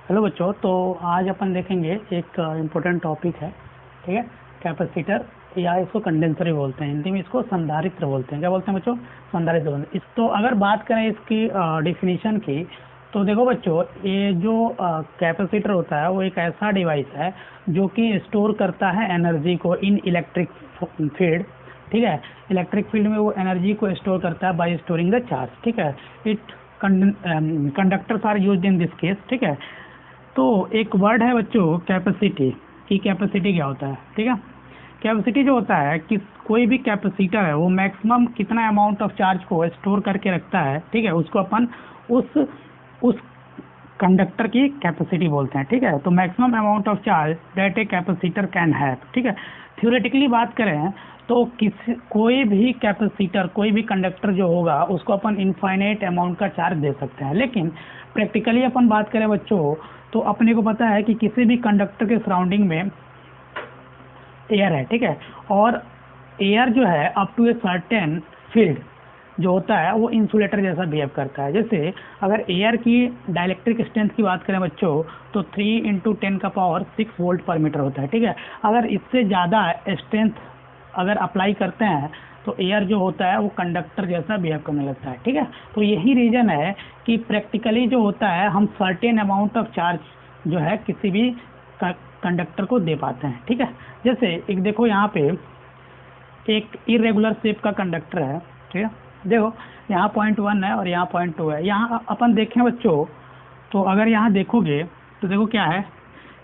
Hello बच्चों, तो आज अपन देखेंगे एक इम्पोर्टेंट टॉपिक है। ठीक है, कैपेसिटर या इसको कंडेंसर भी बोलते हैं, हिंदी में इसको संधारित्र बोलते हैं। क्या बोलते हैं बच्चों? संधारित्र बोलते हैं। इस तो अगर बात करें इसकी डिफिनीशन की, तो देखो बच्चों, ये जो कैपेसिटर होता है वो एक ऐसा डिवाइस है जो कि स्टोर करता है एनर्जी को इन इलेक्ट्रिक फील्ड। ठीक है, इलेक्ट्रिक फील्ड में वो एनर्जी को स्टोर करता है बाय स्टोरिंग द चार्ज। ठीक है, it conductors are used in this case. ठीक है, तो एक वर्ड है बच्चों कैपेसिटी की। कैपेसिटी क्या होता है? ठीक है, कैपेसिटी जो होता है कि कोई भी कैपेसिटर है वो मैक्सिमम कितना अमाउंट ऑफ चार्ज को स्टोर करके रखता है। ठीक है, उसको अपन उस कंडक्टर की कैपेसिटी बोलते हैं। ठीक है, तो maximum amount of charge that a capacitor can have. ठीक है, थ्योरेटिकली बात करें तो कोई भी कैपेसिटर, कोई भी कंडक्टर जो होगा उसको अपन इनफाइनाइट अमाउंट का चार्ज दे सकते हैं। लेकिन प्रैक्टिकली अपन बात करें बच्चों, तो अपने को पता है कि किसी भी कंडक्टर के सराउंडिंग में एयर है। ठीक है, और एयर जो है up to a certain field जो होता है वो इंसुलेटर जैसा बिहेव करता है। जैसे अगर एयर की डाइलेक्ट्रिक स्ट्रेंथ की बात करें बच्चों, तो 3 × 10⁻6 वोल्ट पर मीटर होता है। ठीक है, अगर इससे ज़्यादा स्ट्रेंथ अगर अप्लाई करते हैं तो एयर जो होता है वो कंडक्टर जैसा बिहेव करने लगता है। ठीक है, तो यही रीज़न है कि प्रैक्टिकली जो होता है हम सर्टेन अमाउंट ऑफ चार्ज जो है किसी भी कंडक्टर को दे पाते हैं। ठीक है, जैसे एक देखो यहाँ पे एक इरेगुलर शेप का कंडक्टर है। ठीक है, देखो यहाँ 0.1 है और यहाँ 0.2 है। यहाँ अपन देखें बच्चों, तो अगर यहाँ देखोगे तो देखो क्या है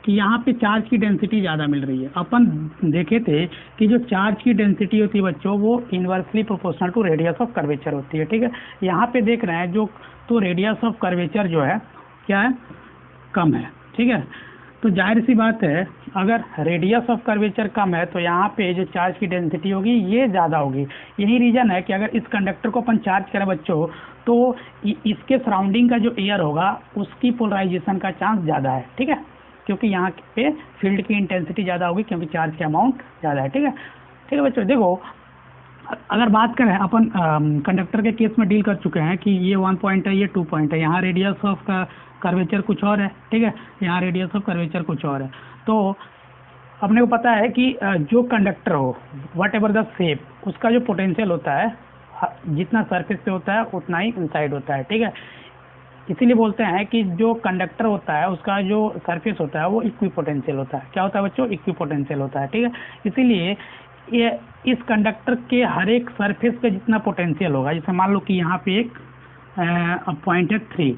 कि यहाँ पे चार्ज की डेंसिटी ज़्यादा मिल रही है। अपन देखे थे कि जो चार्ज की डेंसिटी होती है बच्चों वो inversely proportional to radius of curvature होती है। ठीक है, यहाँ पे देख रहे हैं जो, तो रेडियस ऑफ कर्वेचर जो है क्या है, कम है। ठीक है, तो जाहिर सी बात है अगर रेडियस ऑफ कर्वेचर कम है तो यहाँ पे जो चार्ज की डेंसिटी होगी ये ज़्यादा होगी। यही रीज़न है कि अगर इस कंडक्टर को अपन चार्ज करें बच्चों, तो इसके सराउंडिंग का जो एयर होगा उसकी पोलराइजेशन का चांस ज़्यादा है। ठीक है, क्योंकि यहाँ पे फील्ड की इंटेंसिटी ज़्यादा होगी क्योंकि चार्ज का अमाउंट ज़्यादा है। ठीक है, ठीक है बच्चों, देखो अगर बात करें अपन कंडक्टर के केस में डील कर चुके हैं कि ये 1 पॉइंट है, ये 2 पॉइंट है, यहाँ रेडियस ऑफ कर्वेचर कुछ और है। ठीक है, यहाँ रेडियस ऑफ कर्वेचर कुछ और है। तो अपने को पता है कि जो कंडक्टर हो वट एवर द शेप, उसका जो पोटेंशियल होता है जितना सरफेस पे होता है उतना ही इनसाइड होता है। ठीक है, इसीलिए बोलते हैं कि जो कंडक्टर होता है उसका जो सरफेस होता है वो इक्विपोटेंशियल होता है। क्या होता है बच्चों? इक्विपोटेंशियल होता है। ठीक है, इसीलिए ये इस कंडक्टर के हर एक सरफेस पे जितना पोटेंशियल होगा, जैसे मान लो कि यहाँ पे एक पॉइंट है 3,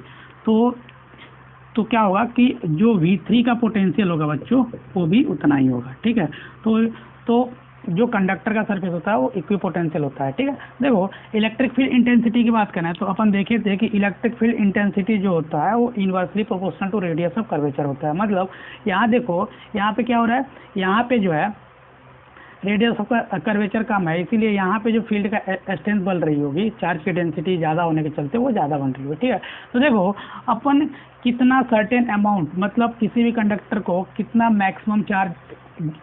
तो क्या होगा कि जो V3 का पोटेंशियल होगा बच्चों वो भी उतना ही होगा। ठीक है, तो जो कंडक्टर का सरफेस होता है वो इक्विपोटेंशियल होता है। ठीक है, देखो इलेक्ट्रिक फील्ड इंटेंसिटी की बात करें तो अपन देखे थे कि इलेक्ट्रिक फील्ड इंटेंसिटी जो होता है वो inversely proportional to radius of curvature होता है। मतलब यहाँ देखो, यहाँ पे क्या हो रहा है, यहाँ पे जो है रेडियस ऑफ कर्वेचर कम है, इसीलिए यहाँ पे जो फील्ड का स्ट्रेंथ बढ़ रही होगी, चार्ज की डेंसिटी ज़्यादा होने के चलते वो ज़्यादा बन रही होगी। ठीक है, तो देखो अपन कितना सर्टेन अमाउंट, मतलब किसी भी कंडक्टर को कितना मैक्सिमम चार्ज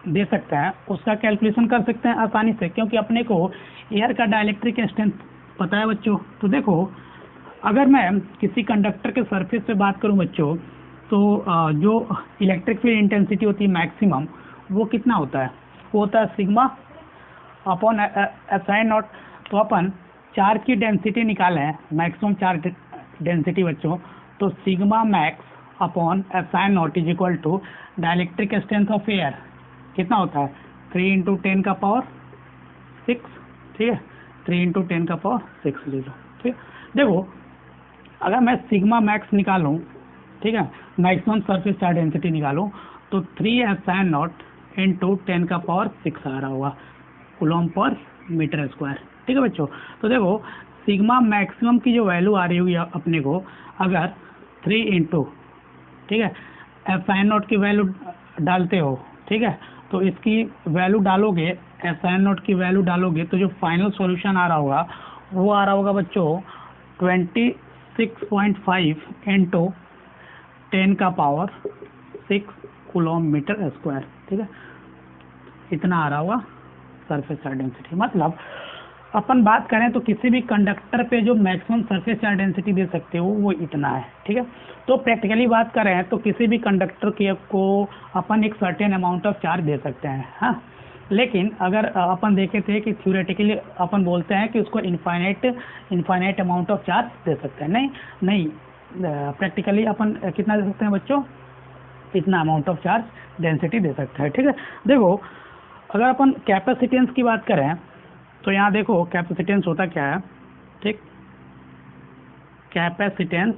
दे सकते हैं उसका कैलकुलेशन कर सकते हैं आसानी से, क्योंकि अपने को एयर का डाइलेक्ट्रिक स्ट्रेंथ पता है बच्चों। तो देखो अगर मैं किसी कंडक्टर के सरफेस पे बात करूँ बच्चों, तो जो इलेक्ट्रिक फील्ड इंटेंसिटी होती है मैक्सिमम, वो कितना होता है? वो होता है सिग्मा अपॉन एप्सिलॉन नॉट। तो अपन चार्ज की डेंसिटी निकालें, मैक्सिमम चार्ज डेंसिटी बच्चों, तो sigma max upon epsilon naught is equal to dielectric strength of air कितना होता है? 3 × 10⁻6। ठीक है, 3 × 10⁻6 ले लो। ठीक है, देखो अगर मैं सिग्मा मैक्स निकालूं, ठीक है, मैक्सिमम सरफेस चार्ज डेंसिटी निकालूं, तो 3 एप्सिलॉन नॉट इंटू 10⁻6 आ रहा होगा कूलम पर मीटर स्क्वायर। ठीक है बच्चों, तो देखो सिग्मा मैक्सिमम की जो वैल्यू आ रही होगी अपने को, अगर 3 इंटू, ठीक है, एप्सिलॉन नॉट की वैल्यू डालते हो, ठीक है, तो इसकी वैल्यू डालोगे, एप्सिलॉन नॉट की वैल्यू डालोगे, तो जो फाइनल सॉल्यूशन आ रहा होगा वो आ रहा होगा बच्चों 26.5 इंटू 10⁻6 कूलम मीटर स्क्वायर। ठीक है, इतना आ रहा होगा सरफेस चार्ज डेंसिटी। मतलब अपन बात करें तो किसी भी कंडक्टर पे जो मैक्सिमम सरफेस चार्ज डेंसिटी दे सकते हो वो इतना है, ठीक है। तो प्रैक्टिकली बात करें तो किसी भी कंडक्टर के को अपन एक सर्टेन अमाउंट ऑफ चार्ज दे सकते हैं, हाँ। लेकिन अगर अपन देखे थे कि थ्योरेटिकली अपन बोलते हैं कि उसको इनफाइनाइट अमाउंट ऑफ चार्ज दे सकते हैं, नहीं प्रैक्टिकली अपन कितना दे सकते हैं बच्चों, इतना अमाउंट ऑफ चार्ज डेंसिटी दे सकते हैं, ठीक है। देखो अगर अपन कैपेसिटेंस की बात करें तो यहाँ देखो कैपेसिटेंस होता क्या है, ठीक। कैपेसिटेंस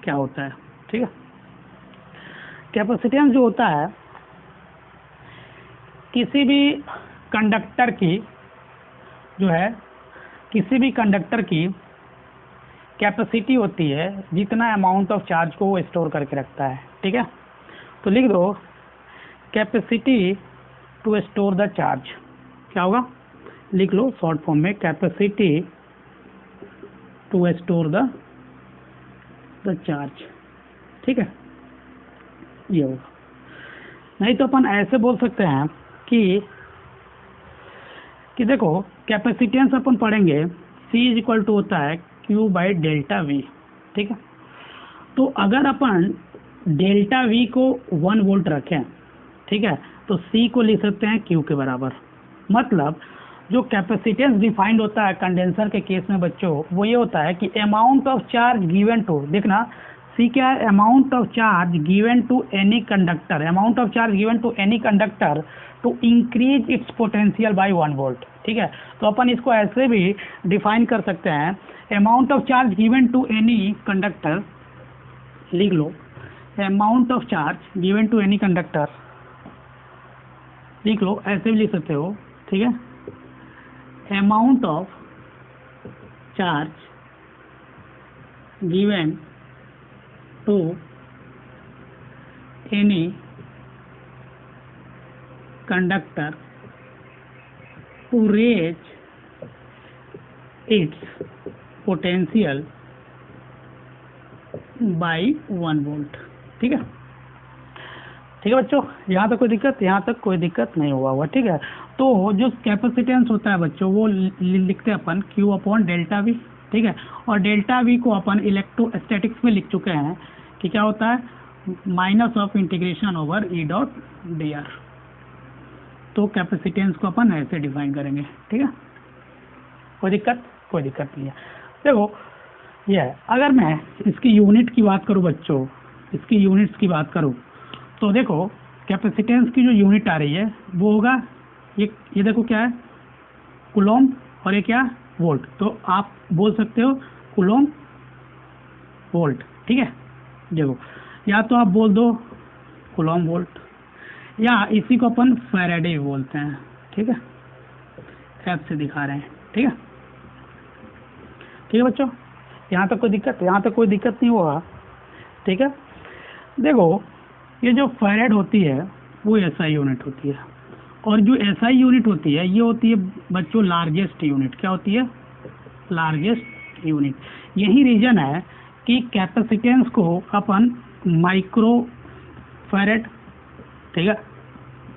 क्या होता है, ठीक है। कैपेसिटेंस जो होता है किसी भी कंडक्टर की जो है, किसी भी कंडक्टर की कैपेसिटी होती है जितना अमाउंट ऑफ चार्ज को वो स्टोर करके रखता है, ठीक है। तो लिख दो capacity to store the charge, क्या होगा, लिख लो शॉर्ट फॉर्म में capacity to store the charge, ठीक है, ये होगा। नहीं तो अपन ऐसे बोल सकते हैं कि देखो कैपेसिटेंस अपन पढ़ेंगे C इज इक्वल टू होता है Q बाई डेल्टा V, ठीक है। तो अगर अपन डेल्टा V को 1 वोल्ट रखें, ठीक है, तो C को लिख सकते हैं Q के बराबर। मतलब जो कैपेसिटेंस डिफाइंड होता है कंडेंसर के केस में बच्चों वो ये होता है कि amount of charge given to, देखना C क्या है, amount of charge given to any conductor, amount of charge given to any conductor to increase its potential by 1 volt, ठीक है। तो अपन इसको ऐसे भी डिफाइन कर सकते हैं, amount of charge given to any conductor, लिख लो amount of charge given to any conductor, लिख लो ऐसे भी लिख सकते हो, ठीक है। Amount of charge given to any conductor to raise its potential by 1 volt, ठीक है। ठीक है बच्चों, यहाँ तक कोई दिक्कत, यहाँ तक कोई दिक्कत नहीं हुआ, ठीक है। तो जो कैपेसिटेंस होता है बच्चों वो लिखते हैं अपन Q अपॉन डेल्टा वी, ठीक है। और डेल्टा वी को अपन इलेक्ट्रोस्टैटिक्स में लिख चुके हैं कि क्या होता है, minus of integration over E dot D R. तो कैपेसिटेंस को अपन ऐसे डिफाइन करेंगे, ठीक है। कोई दिक्कत नहीं है। देखो ये है, अगर मैं इसकी यूनिट की बात करूँ बच्चों, इसकी यूनिट्स की बात करूँ तो देखो कैपेसिटेंस की जो यूनिट आ रही है वो होगा ये देखो क्या है, कूलॉम, और ये क्या, वोल्ट। तो आप बोल सकते हो कूलॉम वोल्ट, ठीक है। देखो या तो आप बोल दो कूलॉम वोल्ट, या इसी को अपन फैराडे बोलते हैं, ठीक है, ऐप से दिखा रहे हैं, ठीक है। ठीक है बच्चों, यहाँ तक कोई दिक्कत नहीं होगा, ठीक है। देखो ये जो फैराड होती है वो एसआई यूनिट होती है, और जो एसआई यूनिट होती है ये होती है बच्चों लार्जेस्ट यूनिट। क्या होती है, लार्जेस्ट यूनिट। यही रीजन है कि कैपेसिटेंस को अपन माइक्रो फैराड, ठीक है,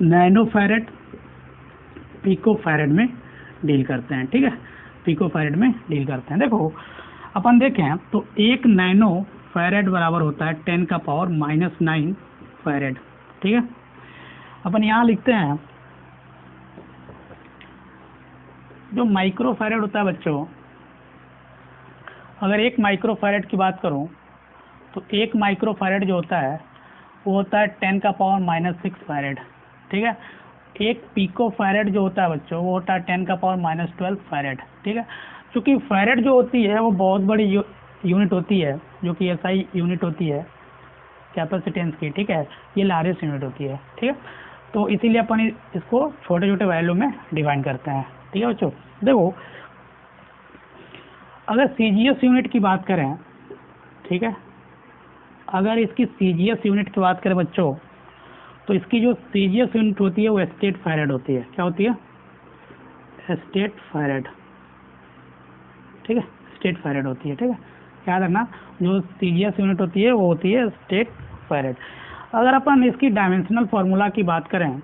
नैनो फैराड, पिको फैराड में डील करते हैं, ठीक है, पिको फैराड में डील करते हैं। देखो अपन देखें तो 1 नैनो फैराड बराबर होता है 10 का पावर -9 फैराड, ठीक है। अपन यहाँ लिखते हैं जो माइक्रो फैराड होता है बच्चों, अगर 1 माइक्रो फैराड की बात करूँ तो 1 माइक्रो फैराड जो होता है वो होता है 10 का पावर -6 फैराड, ठीक है। 1 पिको फैराड जो होता है बच्चों वो होता है 10 का पावर -12 फैराड, ठीक है। क्योंकि फैराड जो होती है वो बहुत बड़ी यूनिट होती है, जो कि एसआई यूनिट होती है कैपेसिटेंस की, ठीक है, ये लार्जेस्ट यूनिट होती है, ठीक है। तो इसीलिए अपन इसको छोटे छोटे वैल्यू में डिवाइड करते हैं, ठीक है बच्चों। देखो अगर सीजीएस यूनिट की बात करें, ठीक है, अगर इसकी सीजीएस यूनिट की बात करें बच्चों तो इसकी जो सीजीएस यूनिट होती है वो स्टेट फैराड होती है। क्या होती है, स्टेट फैराड, ठीक है, स्टेट फैराड होती है, ठीक है। याद रखना जो सीजीएस यूनिट होती है वो होती है स्टेट फैराड। अगर अपन इसकी डायमेंशनल फार्मूला की बात करें,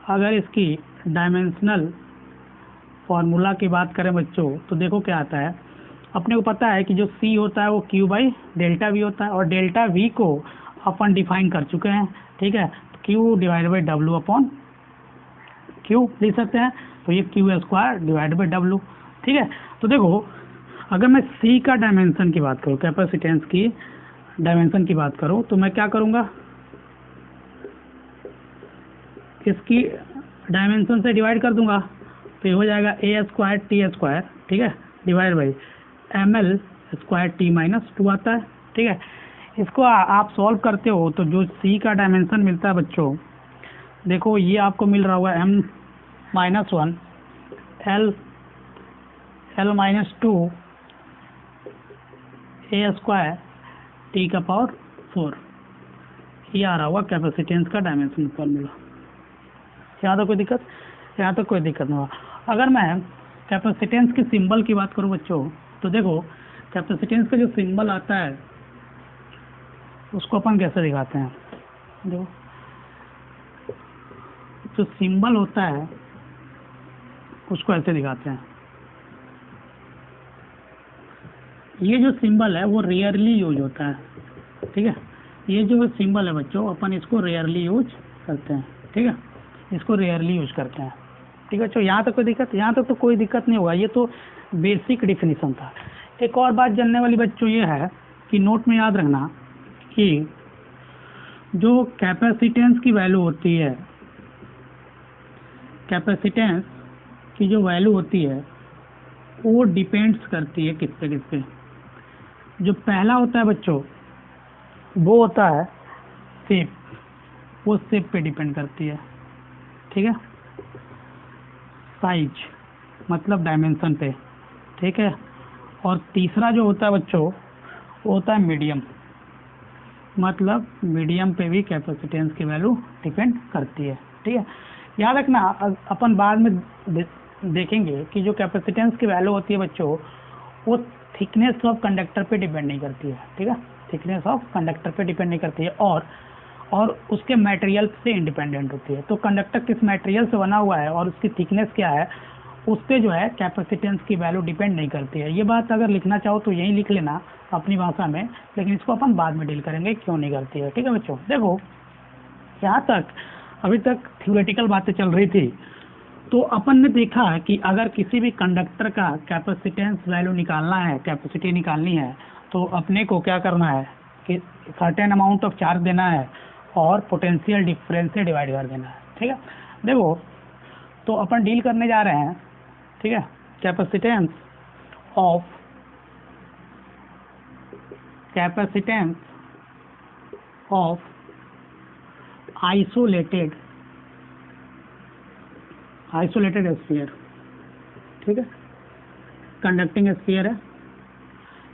अगर इसकी डायमेंशनल फॉर्मूला की बात करें बच्चों तो देखो क्या आता है, अपने को पता है कि जो C होता है वो Q बाई डेल्टा वी होता है, और डेल्टा वी को अपन डिफाइन कर चुके हैं, ठीक है। Q divide by W upon Q लिख सकते हैं, तो ये Q square divide by W, ठीक है। तो देखो अगर मैं C का डायमेंशन की बात करूँ, कैपेसिटेंस की डायमेंशन की बात करूँ, तो मैं क्या करूँगा, इसकी डायमेंशन से डिवाइड कर दूंगा, तो ये हो जाएगा A स्क्वायर T स्क्वायर, ठीक है, divide by ML square T minus 2 आता है, ठीक है। इसको आप सॉल्व करते हो तो जो C का डायमेंशन मिलता है बच्चों, देखो ये आपको मिल रहा होगा M minus 1 L minus 2 A square T का पावर 4, ये आ रहा होगा कैपेसिटेंस का डायमेंशन फॉर्मूला। यहाँ तक कोई दिक्कत? यहाँ तक कोई दिक्कत नहीं होगा। अगर मैं कैपेसिटेंस की सिंबल की बात करूँ बच्चों, तो देखो कैपेसिटेंस का जो सिंबल आता है उसको अपन कैसे दिखाते हैं, देखो जो सिंबल होता है उसको ऐसे दिखाते हैं। ये जो सिंबल है वो रेयरली यूज होता है, ठीक है। ये जो सिंबल है बच्चों अपन इसको रेयरली यूज करते हैं, ठीक है, इसको रेयरली यूज करते हैं, ठीक है बच्चों। यहाँ तक कोई दिक्कत? यहाँ तक तो कोई दिक्कत नहीं होगा, ये तो बेसिक डिफिनीशन था। एक और बात जानने वाली बच्चों ये है कि नोट में याद रखना कि जो कैपेसिटेंस की वैल्यू होती है, कैपेसिटेंस की जो वैल्यू होती है वो डिपेंड्स करती है किस पे। जो पहला होता है बच्चों वो होता है शेप, वो शेप पे डिपेंड करती है, ठीक है। साइज मतलब डायमेंशन पे, ठीक है। और तीसरा जो होता है बच्चों वो होता है मीडियम, मतलब मीडियम पे भी कैपेसिटेंस की वैल्यू डिपेंड करती है, ठीक है। याद रखना अपन बाद में देखेंगे कि जो कैपेसिटेंस की वैल्यू होती है बच्चों वो थिकनेस ऑफ कंडक्टर पे डिपेंड नहीं करती है, ठीक है, थिकनेस ऑफ कंडक्टर पे डिपेंड नहीं करती है, और उसके मटेरियल से इंडिपेंडेंट होती है। तो कंडक्टर किस मटेरियल से बना हुआ है और उसकी थिकनेस क्या है उस पर जो है कैपेसिटेंस की वैल्यू डिपेंड नहीं करती है। ये बात अगर लिखना चाहो तो यही लिख लेना अपनी भाषा में, लेकिन इसको अपन बाद में डील करेंगे क्यों नहीं करती है, ठीक है बच्चों। देखो यहाँ तक अभी तक थ्योरेटिकल बातें चल रही थी, तो अपन ने देखा कि अगर किसी भी कंडक्टर का कैपेसिटेंस वैल्यू निकालना है, कैपेसिटी निकालनी है, तो अपने को क्या करना है कि सर्टेन अमाउंट ऑफ चार्ज देना है और पोटेंशियल डिफरेंस से डिवाइड कर देना है, ठीक है। देखो तो अपन डील करने जा रहे हैं, ठीक है, कैपेसिटेंस ऑफ आइसोलेटेड स्फीयर, ठीक है, कंडक्टिंग स्फीयर है।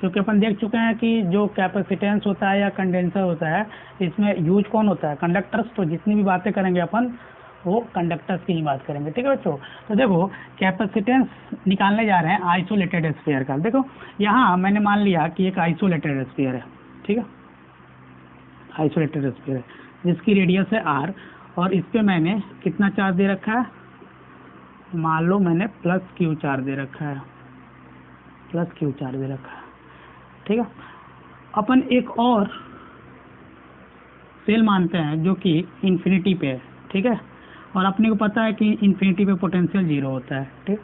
क्योंकि अपन देख चुके हैं कि जो कैपेसिटेंस होता है या कंडेंसर होता है इसमें यूज कौन होता है, कंडक्टर्स। तो जितनी भी बातें करेंगे अपन वो कंडक्टर्स की ही बात करेंगे, ठीक है बच्चों। तो देखो कैपेसिटेंस निकालने जा रहे हैं आइसोलेटेड स्फीयर का। देखो यहाँ मैंने मान लिया कि एक आइसोलेटेड स्फीयर है, ठीक है, आइसोलेटेड स्फीयर है जिसकी रेडियस है r, और इस पे मैंने कितना चार्ज दे रखा है, मान लो मैंने प्लस क्यू चार्ज दे रखा है, ठीक है। अपन एक और सेल मानते हैं जो कि इन्फिनिटी पे है, ठीक है, और अपने को पता है कि इन्फिनिटी पे पोटेंशियल 0 होता है, ठीक।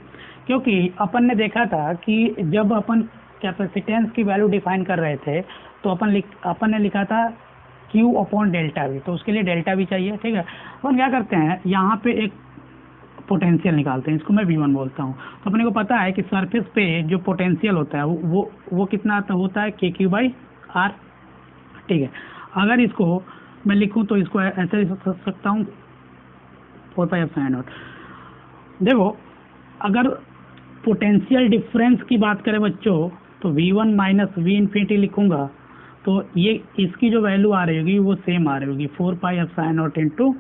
क्योंकि अपन ने देखा था कि जब अपन कैपेसिटेंस की वैल्यू डिफाइन कर रहे थे तो अपन ने लिखा था Q अपॉन डेल्टा वी, तो उसके लिए डेल्टा वी चाहिए, ठीक है। अपन क्या करते हैं यहाँ पे एक पोटेंशियल निकालते हैं, इसको मैं V1 बोलता हूँ। तो अपने को पता है कि सरफेस पे जो पोटेंशियल होता है वो कितना होता है KQ बाई R, ठीक है। अगर इसको मैं लिखूँ तो इसको ऐसे लिख सकता हूँ 4πε0। देखो अगर पोटेंशियल डिफरेंस की बात करें बच्चों तो V1 माइनस V इन्फिनिटी लिखूंगा तो ये इसकी जो वैल्यू आ रही होगी वो सेम आ रही होगी 4πε0 इंटू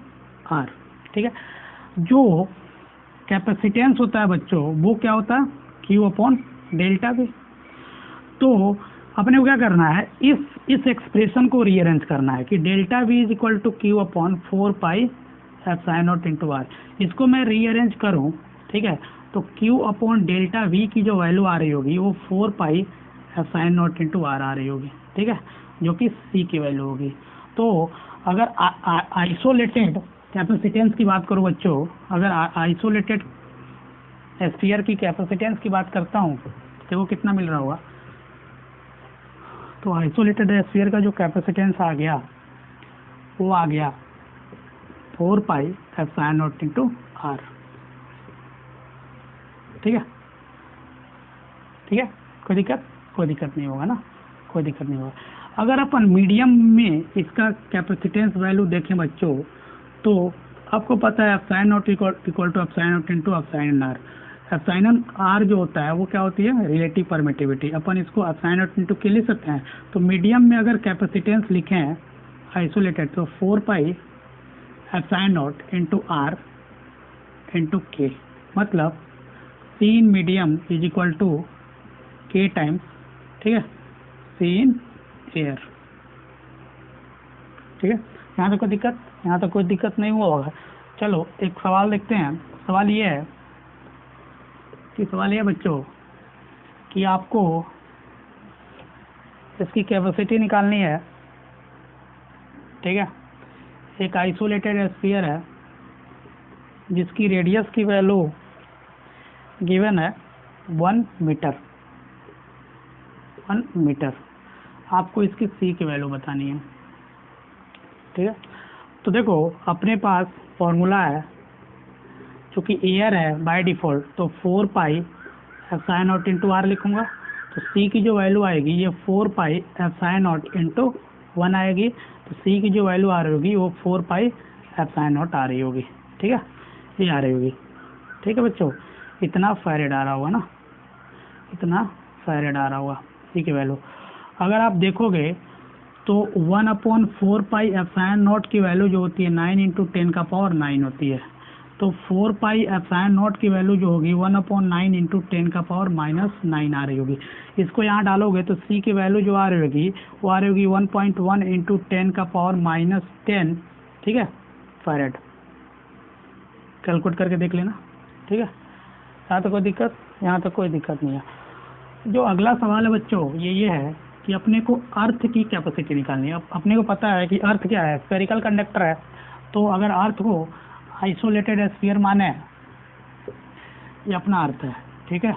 R, ठीक है। जो कैपेसिटेंस होता है बच्चों वो क्या होता है Q अपॉन डेल्टा वी। तो अपने को क्या करना है, इस एक्सप्रेशन को रीअरेंज करना है कि delta V is equal to Q upon 4πε0 into R। इसको मैं रीअरेंज करूँ ठीक है। तो Q अपॉन डेल्टा V की जो वैल्यू आ रही होगी वो 4 pi epsilon naught into R आ रही होगी, ठीक है, जो कि C की वैल्यू होगी। तो अगर आइसोलेटेड कैपेसिटेंस की बात करूँ बच्चों, अगर आइसोलेटेड स्फीयर की कैपेसिटेंस की बात करता हूँ तो वो कितना मिल रहा होगा। तो आइसोलेटेड स्फीयर का जो कैपेसिटेंस आ गया वो आ गया 4 pi epsilon naught into R, ठीक है, ठीक है। कोई दिक्कत नहीं होगा ना, कोई दिक्कत नहीं होगा। अगर अपन मीडियम में इसका कैपेसिटेंस वैल्यू देखें बच्चों, तो आपको पता है epsilon naught equal to epsilon naught into epsilon R. Epsilon R जो होता है वो क्या होती है, रिलेटिव परमिटिविटी। अपन इसको एप्सिलॉन नॉट इंटू के लिख सकते हैं। तो मीडियम में अगर कैपेसिटेंस लिखें आइसोलेटेड तो 4 pi epsilon naught into R into K, मतलब C in medium is equal to K times, ठीक है, C इन एयर, ठीक है। यहाँ तो कोई दिक्कत नहीं हुआ होगा। चलो एक सवाल देखते हैं। सवाल ये है बच्चों कि आपको इसकी कैपेसिटी निकालनी है, ठीक है। एक आइसोलेटेड स्फीयर है जिसकी रेडियस की वैल्यू गिवन है 1 मीटर। आपको इसकी C की वैल्यू बतानी है, ठीक है। तो देखो अपने पास फॉर्मूला है, चूँकि एयर है बाय डिफ़ॉल्ट, तो 4 pi epsilon naught into R लिखूँगा। तो C की जो वैल्यू आएगी ये 4 पाई एप्सिलॉन नॉट इंटू 1 आएगी। तो C की जो वैल्यू आ रही होगी वो 4 पाई एप्सिलॉन नॉट आ रही होगी, ठीक है, ये आ रही होगी, ठीक है बच्चों। इतना फैरेड आ रहा होगा ना, इतना फैरेड आ रहा होगा C की वैल्यू। अगर आप देखोगे तो 1/4 पाई एप्सिलॉन नॉट की वैल्यू जो होती है 9 इंटू 10 का पावर 9 होती है। तो 4 पाई एप्सिलॉन नॉट की वैल्यू जो होगी 1/9 इंटू 10 का पावर -9 आ रही होगी। इसको यहाँ डालोगे तो C की वैल्यू जो आ रही होगी वो आ रही होगी 1.1 इंटू 10 का पावर -10, ठीक है, फैरेड। कैलकुलेट करके देख लेना, ठीक है। यहाँ तो कोई दिक्कत नहीं है। जो अगला सवाल है बच्चों ये है कि अपने को अर्थ की कैपेसिटी निकालनी है। अपने को पता है कि अर्थ क्या है, स्फेरिकल कंडक्टर है। तो अगर अर्थ को आइसोलेटेड स्फीयर माने, ये अपना अर्थ है, ठीक है,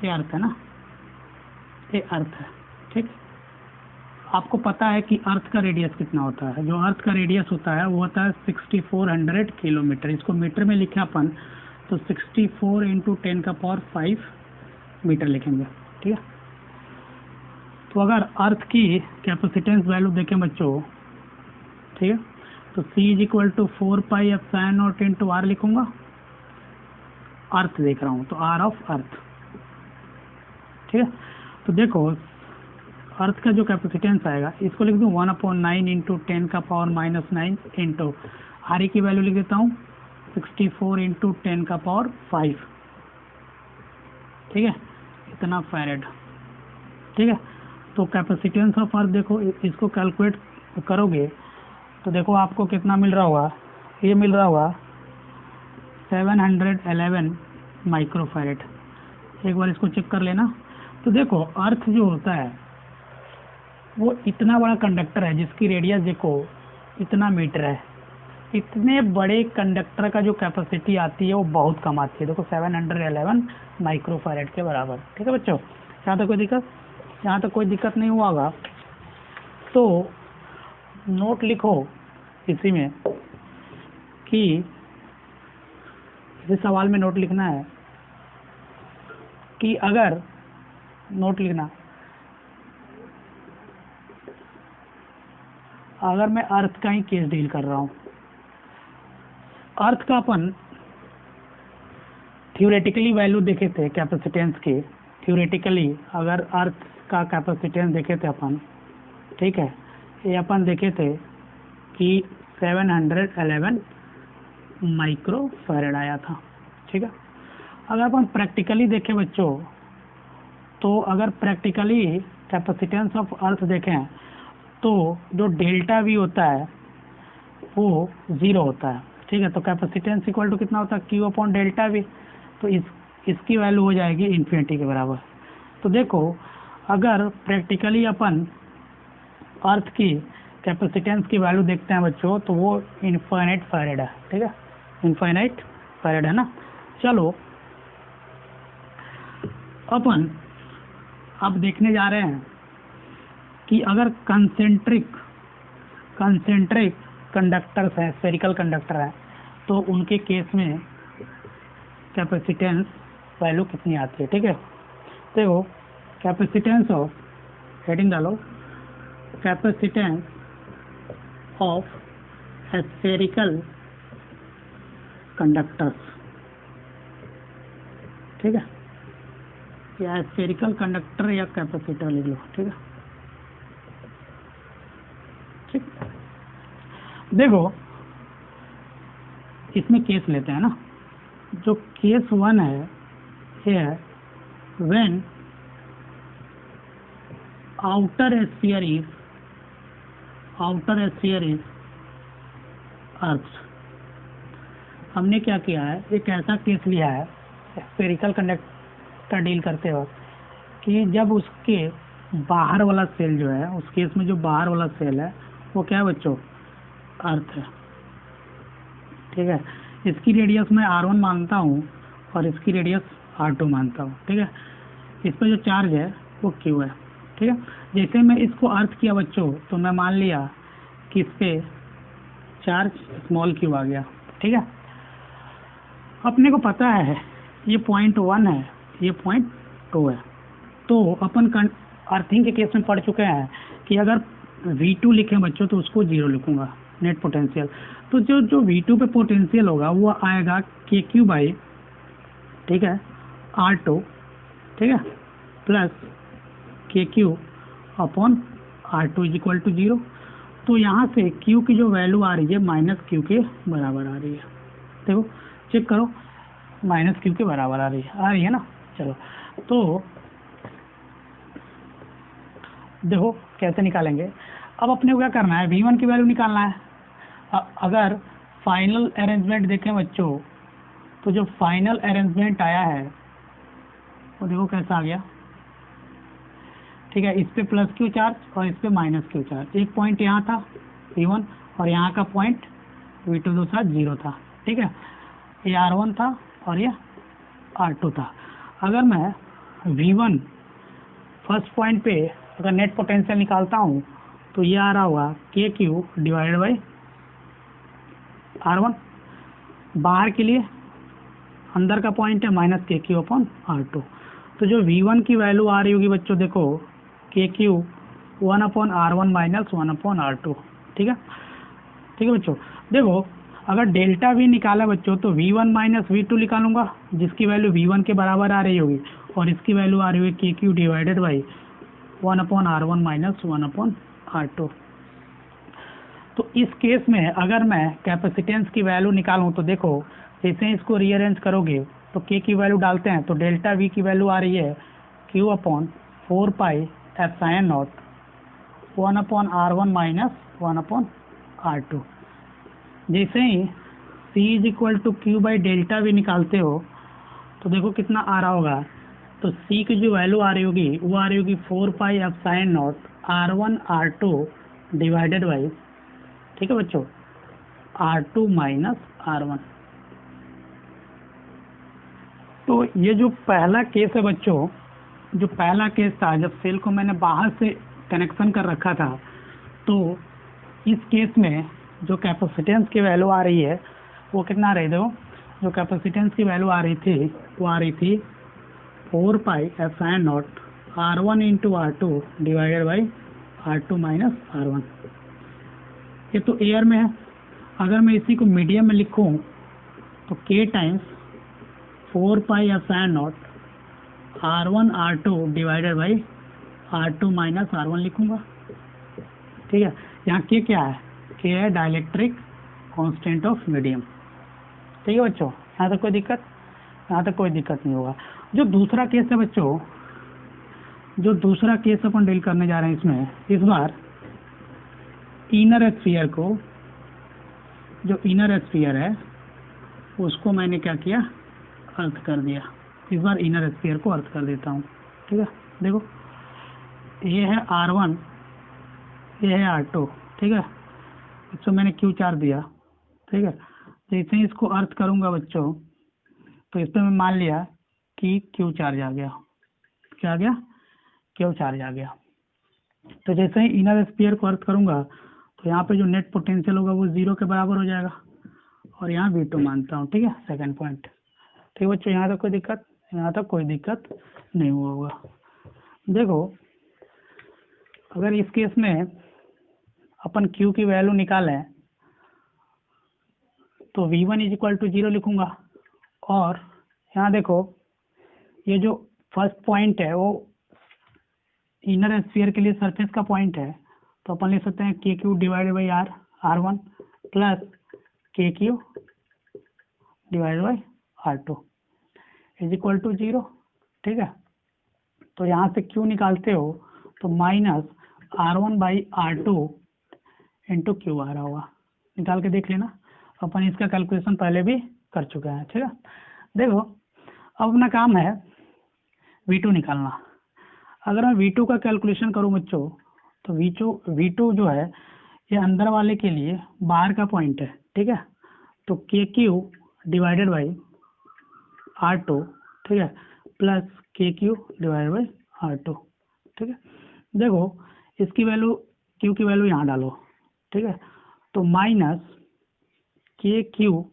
ये अर्थ है ना, ये अर्थ है, ठीक। आपको पता है कि अर्थ का रेडियस कितना होता है। जो अर्थ का रेडियस होता है वो होता है 6400 किलोमीटर। इसको मीटर में लिखे अपन तो 64 इंटू 10 का पावर 5 मीटर लिखेंगे, ठीक है। तो अगर अर्थ की कैपेसिटेंस वैल्यू देखें बच्चों, ठीक है, तो C is equal to 4 pi epsilon naught into R लिखूंगा। अर्थ देख रहा हूँ तो आर ऑफ अर्थ, ठीक है। तो देखो अर्थ का जो कैपेसिटेंस आएगा इसको लिख दूँ 1/9 इंटू 10 का पावर -9 इंटू आर की वैल्यू लिख देता हूँ 64 इंटू 10 का पावर 5, ठीक है, इतना फैरेड, ठीक है। तो कैपेसिटेंस ऑफ अर्थ देखो, इसको कैलकुलेट करोगे तो देखो आपको कितना मिल रहा होगा। ये मिल रहा होगा 711 माइक्रोफैरेड। एक बार इसको चेक कर लेना। तो देखो अर्थ जो होता है वो इतना बड़ा कंडक्टर है जिसकी रेडियस देखो इतना मीटर है। इतने बड़े कंडक्टर का जो कैपेसिटी आती है वो बहुत कम आती है। देखो 711 माइक्रोफैरेड के बराबर, ठीक है बच्चों। यहाँ तक कोई दिक्कत नहीं हुआ होगा। तो नोट लिखो इसी में कि इस सवाल में नोट लिखना है कि अगर मैं अर्थ का ही केस डील कर रहा हूँ, अर्थ का अपन थ्योरेटिकली वैल्यू देखे थे कैपेसिटेंस के। थ्योरेटिकली अगर अर्थ का कैपेसिटेंस देखे थे अपन, ठीक है, ये अपन देखे थे कि 711 माइक्रोफैरेड आया था, ठीक है। अगर अपन प्रैक्टिकली देखें बच्चों, तो अगर प्रैक्टिकली कैपेसिटेंस ऑफ अर्थ देखें तो जो डेल्टा वी होता है वो 0 होता है, ठीक है। तो कैपेसिटेंस इक्वल टू कितना होता है, क्यू अपॉन डेल्टा वी। तो इसकी वैल्यू हो जाएगी इन्फिनिटी के बराबर। तो देखो अगर प्रैक्टिकली अपन अर्थ की कैपेसिटेंस की वैल्यू देखते हैं बच्चों, तो वो इनफाइनाइट फैरेड है, ठीक है, इनफाइनाइट फैरेड है ना। चलो अपन अब देखने जा रहे हैं कि अगर कंसेंट्रिक कंडक्टर्स हैं, स्फेरिकल कंडक्टर हैं, तो उनके केस में कैपेसिटेंस वैल्यू कितनी आती है, ठीक है। देखो कैपेसिटेंस ऑफ, हेडिंग डालो, कैपेसिटेंस ऑफ स्फेरिकल कंडक्टर्स, ठीक है, या स्फेरिकल कंडक्टर या कैपेसिटर लिख लो, ठीक है। ठीक, देखो इसमें केस लेते हैं ना। जो केस 1 है ये when outer sphere is earth. हमने क्या किया है, एक ऐसा केस लिया है स्फेरिकल कंडक्टर डील करते वक्त कि जब उसके बाहर वाला सेल जो है, उस केस में जो बाहर वाला सेल है वो क्या है बच्चों, अर्थ है, ठीक है। इसकी रेडियस मैं r1 मानता हूँ और इसकी रेडियस r2 मानता हूँ, ठीक है। इस पर जो चार्ज है वो q है, ठीक है। जैसे मैं इसको अर्थ किया बच्चों, तो मैं मान लिया कि इस पे चार्ज स्मॉल q आ गया, ठीक है। अपने को पता है ये पॉइंट 1 है, ये पॉइंट 2 है। तो अपन अर्थिंग के केस में पढ़ चुके हैं कि अगर V2 लिखें बच्चों तो उसको 0 लिखूंगा, नेट पोटेंशियल। तो जो V2 पे पोटेंशियल होगा वो आएगा KQ बाई, ठीक है, R2, ठीक है, plus KQ upon R2 is equal to 0। तो यहाँ से Q की जो वैल्यू आ रही है माइनस Q के बराबर आ रही है। देखो चेक करो, माइनस Q के बराबर आ रही है ना। चलो तो देखो कैसे निकालेंगे। अब अपने को क्या करना है, V1 की वैल्यू निकालना है। अगर फाइनल अरेंजमेंट देखें बच्चों, तो जो फाइनल अरेंजमेंट आया है वो देखो कैसा आ गया, ठीक है। इस पे प्लस Q चार्ज और इस पे माइनस Q चार्ज। एक पॉइंट यहाँ था V1 और यहाँ का पॉइंट V2 तो साथ 0 था, ठीक है। ये R1 था और ये R2 था। अगर मैं V1 फर्स्ट पॉइंट पे अगर नेट पोटेंशियल निकालता हूँ तो ये आ रहा होगा KQ डिवाइडेड बाई R1। बाहर के लिए अंदर का पॉइंट है माइनस KQ अपॉन R2। तो जो V1 की वैल्यू आ रही होगी बच्चों, देखो KQ 1 upon R1 minus 1 upon R2, ठीक है, ठीक है बच्चों। देखो अगर डेल्टा V निकाला बच्चों तो V1 माइनस V2 निकालूंगा, जिसकी वैल्यू V1 के बराबर आ रही होगी, और इसकी वैल्यू आ रही होगी KQ divided by 1 upon R1 minus 1 upon R2। तो इस केस में अगर मैं कैपेसिटेंस की वैल्यू निकालूं तो देखो जैसे ही इसको रीअरेंज करोगे तो K की वैल्यू डालते हैं तो डेल्टा V की वैल्यू आ रही है Q upon 4 pi epsilon naught 1 upon R1 minus 1 upon R2। जैसे ही C is equal to Q by delta V निकालते हो तो देखो कितना आ रहा होगा। तो C की जो वैल्यू आ रही होगी वो आ रही होगी 4 pi epsilon not R1 R2 divided by, ठीक है बच्चों, R2 माइनस R1। तो ये जो पहला केस है बच्चों, जो पहला केस था जब सेल को मैंने बाहर से कनेक्शन कर रखा था, तो इस केस में जो कैपेसिटेंस की वैल्यू आ रही है वो कितना आ रही थी, जो कैपेसिटेंस की वैल्यू आ रही थी वो आ रही थी 4 pi epsilon not R1 into R2 divided by R2 minus R1। ये तो एयर में है। अगर मैं इसी को मीडियम में लिखूं तो K times 4 pi epsilon not R1 R2 divided by R2 minus R1 लिखूंगा, ठीक है। यहाँ K क्या है, K है डाइलेक्ट्रिक कांस्टेंट ऑफ मीडियम, ठीक है बच्चों। यहाँ तक कोई दिक्कत, यहाँ तक कोई दिक्कत नहीं होगा। जो दूसरा केस है बच्चों, जो दूसरा केस अपन डील करने जा रहे हैं इसमें, इस बार इनर स्फीयर को जो इनर स्फीयर है उसको मैंने क्या किया, अर्थ कर दिया। इस बार इनर स्फीयर को अर्थ कर देता हूँ। ठीक है, देखो ये है R1, ये है R2। ठीक है, इसको मैंने Q चार्ज दिया। ठीक है, जैसे ही इसको अर्थ करूंगा बच्चों, तो इस पर मैं मान लिया कि Q चार्ज आ गया। क्या आ गया? Q चार्ज आ गया। तो जैसे ही इनर स्फीयर को अर्थ करूंगा तो यहाँ पे जो नेट पोटेंशियल होगा वो 0 के बराबर हो जाएगा, और यहाँ V2 मानता हूँ। ठीक है, सेकंड पॉइंट। ठीक है बच्चों, यहाँ तक कोई दिक्कत? यहाँ तक कोई दिक्कत नहीं हुआ होगा। देखो अगर इस केस में अपन Q की वैल्यू निकालें तो V1 इज इक्वल टू 0 लिखूंगा, और यहाँ देखो ये जो फर्स्ट पॉइंट है वो इनर स्फीयर के लिए सरफेस का पॉइंट है, तो अपन लिख सकते हैं KQ divided by R1 plus KQ divided by R2 is equal to 0। ठीक है, तो यहाँ से Q निकालते हो तो minus R1 by R2 into Q आ रहा होगा। निकाल के देख लेना, अपन इसका कैलकुलेशन पहले भी कर चुके हैं। ठीक है, देखो अब अपना काम है V2 निकालना। अगर मैं V2 का कैलकुलेशन करूं बच्चों, तो V2 जो है ये अंदर वाले के लिए बाहर का पॉइंट है। ठीक है, तो KQ डिवाइडेड बाई R2, ठीक है, plus KQ divided by R2। ठीक है, देखो इसकी वैल्यू, Q की वैल्यू यहाँ डालो। ठीक है, तो माइनस KQ,